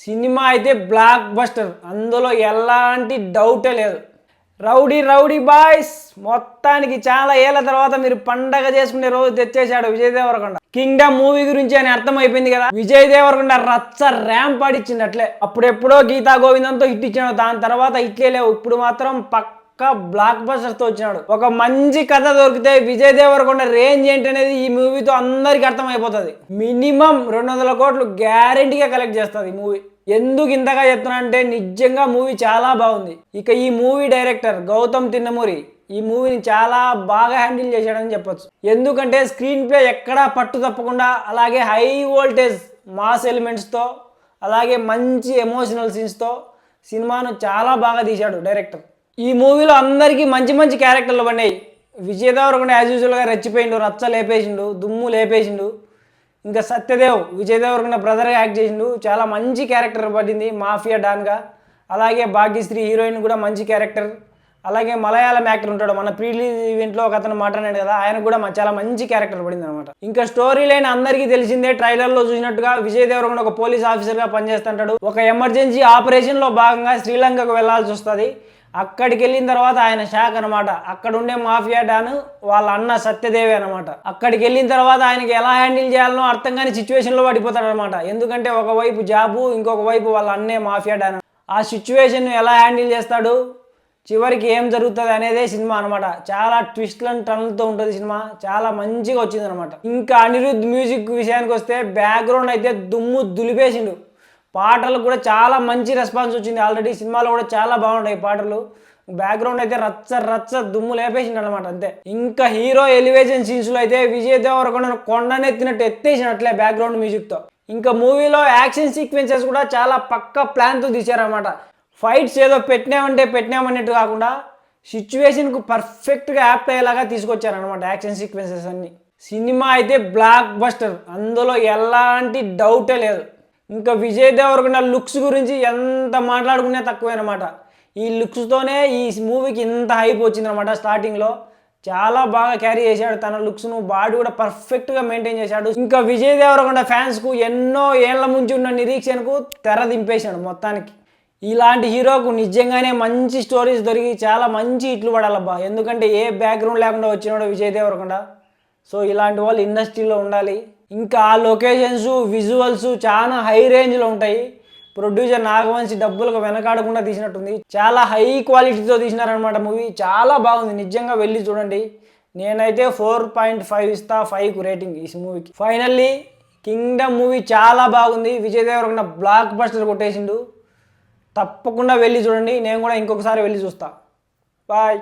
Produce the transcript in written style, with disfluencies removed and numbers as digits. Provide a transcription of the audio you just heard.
Cinema అయితే block buster, అందులో ఎలాంటి డౌటే లేదు. రౌడీ రౌడీ బాయ్స్ మొత్తానికి చాలా ఏళ్ల తర్వాత మీరు పండగ చేసుకునే రోజు తెచ్చేశాడు విజయ్ దేవరకొండ. కింగ్డమ్ మూవీ గురించి అని అర్థమైపోయింది కదా. విజయ్ దేవరకొండ రచ్చ ర్యాంప్ ఆడిచ్చింది అట్లే. అప్పుడెప్పుడో గీతా గోవిందంతో హిట్ ఇచ్చాడు, దాని తర్వాత హిట్లే లేవు. ఇప్పుడు మాత్రం పక్కా బ్లాక్ బస్టర్ తో వచ్చినాడు. ఒక మంచి కథ దొరికితే విజయ్ దేవరకొండ రేంజ్ ఏంటి అనేది ఈ మూవీతో అందరికి అర్థమైపోతుంది. మినిమం 200 కోట్లు గ్యారెంటీగా కలెక్ట్ చేస్తుంది ఈ మూవీ. ఎందుకు ఇంతగా చెప్తున్నా అంటే నిజంగా మూవీ చాలా బాగుంది. ఇక ఈ మూవీ డైరెక్టర్ గౌతమ్ తిన్నమూరి ఈ మూవీని చాలా బాగా హ్యాండిల్ చేశాడని చెప్పొచ్చు. ఎందుకంటే స్క్రీన్ ప్లే ఎక్కడా పట్టు తప్పకుండా, అలాగే హై వోల్టేజ్ మాస్ ఎలిమెంట్స్తో, అలాగే మంచి ఎమోషనల్ సీన్స్తో సినిమాను చాలా బాగా తీశాడు డైరెక్టర్. ఈ మూవీలో అందరికీ మంచి మంచి క్యారెక్టర్లు పడినాయి. విజయ్ దేవరకొండ యాజ్ యూజువల్గా రెచ్చిపోయిండు, రచ్చ లేపేసిండు, దుమ్ము లేపేసిండు. ఇంకా సత్యదేవ్ విజయ్ దేవరకొండ బ్రదర్గా యాక్ట్ చేసిండు, చాలా మంచి క్యారెక్టర్ పడింది మాఫియా డాన్గా. అలాగే భాగ్యశ్రీ హీరోయిన్ కూడా మంచి క్యారెక్టర్. అలాగే మలయాళం యాక్టర్ ఉంటాడు, మన ప్రీ రిలీజ్ ఈవెంట్లో ఒక అతను మాట్లాడాడు కదా, ఆయన కూడా చాలా మంచి క్యారెక్టర్ పడింది అనమాట. ఇంకా స్టోరీ లైన్ అందరికీ తెలిసిందే. ట్రైలర్లో చూసినట్టుగా విజయ్ దేవరకొండ ఒక పోలీస్ ఆఫీసర్గా పనిచేస్తుంటాడు. ఒక ఎమర్జెన్సీ ఆపరేషన్లో భాగంగా శ్రీలంకకు వెళ్లాల్సి వస్తుంది. అక్కడికి వెళ్ళిన తర్వాత ఆయన షాక్ అనమాట. అక్కడ ఉండే మాఫియా డాన్ వాళ్ళ అన్న సత్యదేవి అనమాట. అక్కడికి వెళ్ళిన తర్వాత ఆయనకి ఎలా హ్యాండిల్ చేయాలనో అర్థం కాని సిచ్యువేషన్లో పడిపోతాడు అనమాట. ఎందుకంటే ఒకవైపు జాబు, ఇంకొక వైపు వాళ్ళ అన్నే మాఫియా డాన్. ఆ సిచ్యువేషన్ ఎలా హ్యాండిల్ చేస్తాడు, చివరికి ఏం జరుగుతుంది అనేదే సినిమా అనమాట. చాలా ట్విస్ట్లు అండ్ టర్న్లతో ఉంటుంది సినిమా, చాలా మంచిగా వచ్చింది అనమాట. ఇంకా అనిరుద్ధ్ మ్యూజిక్ విషయానికి వస్తే బ్యాక్గ్రౌండ్ అయితే దుమ్ము దులిపేసిండు. పాటలకు కూడా చాలా మంచి రెస్పాన్స్ వచ్చింది. ఆల్రెడీ సినిమాలో కూడా చాలా బాగుంటాయి పాటలు. బ్యాక్గ్రౌండ్ అయితే రచ్చ రచ్చ దుమ్ము లేపేసిండు అనమాట అంతే. ఇంకా హీరో ఎలివేషన్ సీన్స్లో అయితే విజయ్ దేవరకొండ కొండనెత్తినట్టు ఎత్తేసినట్లే బ్యాక్గ్రౌండ్ మ్యూజిక్తో. ఇంకా మూవీలో యాక్షన్ సీక్వెన్సెస్ కూడా చాలా పక్క ప్లాన్తో తీశారనమాట. ఫైట్స్ ఏదో పెట్టినామన్నట్టు కాకుండా సిచ్యువేషన్కు పర్ఫెక్ట్గా యాప్ట్ అయ్యేలాగా తీసుకొచ్చారనమాట యాక్షన్ సీక్వెన్సెస్ అన్నీ. సినిమా అయితే బ్లాక్ బస్టర్, అందులో ఎలాంటి డౌటే లేదు. ఇంకా విజయ్ దేవరకొండ లుక్స్ గురించి ఎంత మాట్లాడుకునే తక్కువేనమాట. ఈ లుక్స్తోనే ఈ మూవీకి ఇంత హైప్ వచ్చిందనమాట. స్టార్టింగ్లో చాలా బాగా క్యారీ చేశాడు తన లుక్స్ను, బాడీ కూడా పర్ఫెక్ట్గా మెయింటైన్ చేశాడు. ఇంకా విజయ్ దేవరకొండ ఫ్యాన్స్కు ఎన్నో ఏళ్ల ముంచి ఉన్న నిరీక్షణకు తెర దింపేశాడు మొత్తానికి. ఇలాంటి హీరోకు నిజంగానే మంచి స్టోరీస్ దొరికి చాలా మంచి హిట్లు పడాలబ్బా. ఎందుకంటే ఏ బ్యాక్గ్రౌండ్ లేకుండా వచ్చినాడు విజయ్ దేవరకొండ. సో ఇలాంటి వాళ్ళు ఇండస్ట్రీలో ఉండాలి. ఇంకా ఆ లొకేషన్స్, విజువల్స్ చాలా హై రేంజ్లో ఉంటాయి. ప్రొడ్యూసర్ నాగవంశి డబ్బులకు వెనకాడకుండా తీసినట్టుంది. చాలా హై క్వాలిటీతో తీసినారనమాట మూవీ. చాలా బాగుంది, నిజంగా వెళ్ళి చూడండి. నేనైతే 4.5 ఇస్తా 5కు రేటింగ్ ఈ మూవీకి. ఫైనల్లీ కింగ్డమ్ మూవీ చాలా బాగుంది. విజయ్ దేవరకొండ బ్లాక్ బస్టర్ కొట్టేసిండు. తప్పకుండా వెళ్ళి చూడండి. నేను కూడా ఇంకొకసారి వెళ్ళి చూస్తా. బాయ్.